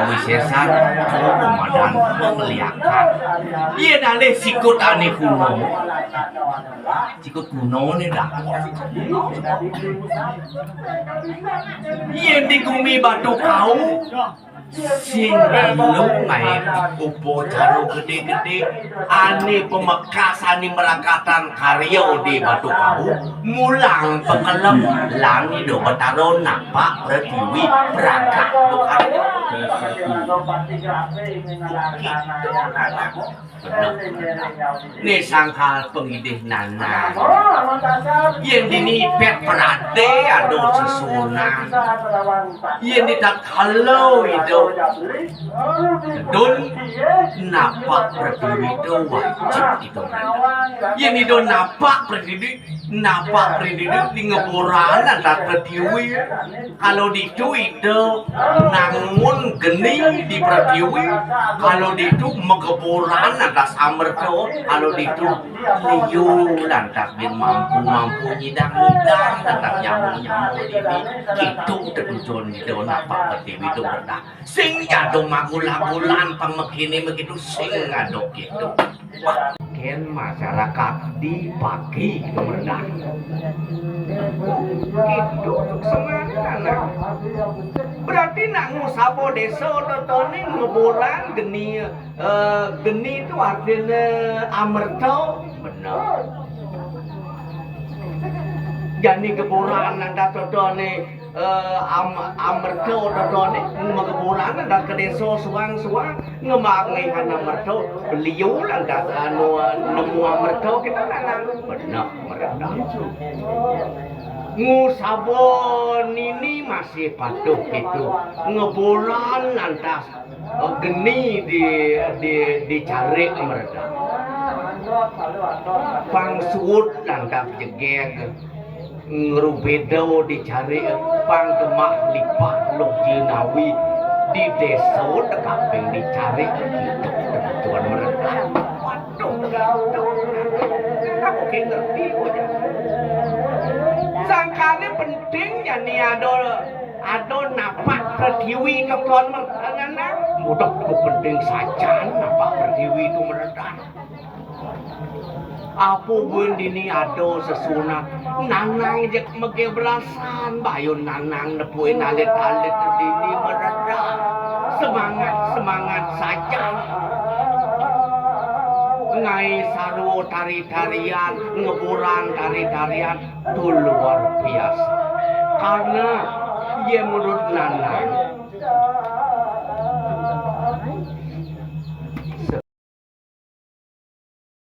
kawisesan komadan memeliakan. Iya nane sikut aneh kuno. Sikut kuno nih dah. Iya di bumi batu kau. Sing lu ngai upo caro gede-gede ane pemekas ane merakatan karya di batu kau mulang pekelem langi do betaro nampak pertiwi perangkat bukan nih sangkal pengidih nana yang dini pet perade ado sesunan yang ditak kalau itu don napak pertiwi itu wajib itu yang itu napak pertiwi di ngeboran antar pertiwi kalau itu nangun geni di pertiwi kalau itu megeboran atas amerto kalau itu liu lantas bin mampu nyidang lantas nyamu ini itu tertujuan itu napak pertiwi itu rendah sing jatuh magulan pemekini begitu sing ngadok gitu ken masyarakat di pagi itu rendah gitu untuk semangat anak berarti nak ngusabo desa totone ngeboran geni itu artinya amerto benar jadi keboran anda totone amerto totone ngeboran anda ke desa suang ngemangai hana merto beliau anda nemu amerto kita nana benar merendah ngusabon ini masih patuh itu ngeboran lantas geni dicari mereka pangsut lantas jegeg ngerubedo dicari pang gemah lipat lok jinawi di desa tekaping dicari gitu kebutuhan mereka waduh kamu kayak ngerti aja sangkanya pentingnya nih ada napak pertiwi kekon mereka udah cukup penting saja napak pertiwi itu mereka apa pun dini ada sesunat nanang jek mege berasan bayun nanang nepuin alit-alit dini mereka semangat saja ngai saru tari-tarian ngeburan tari-tarian itu luar biasa karena ia menurut nanang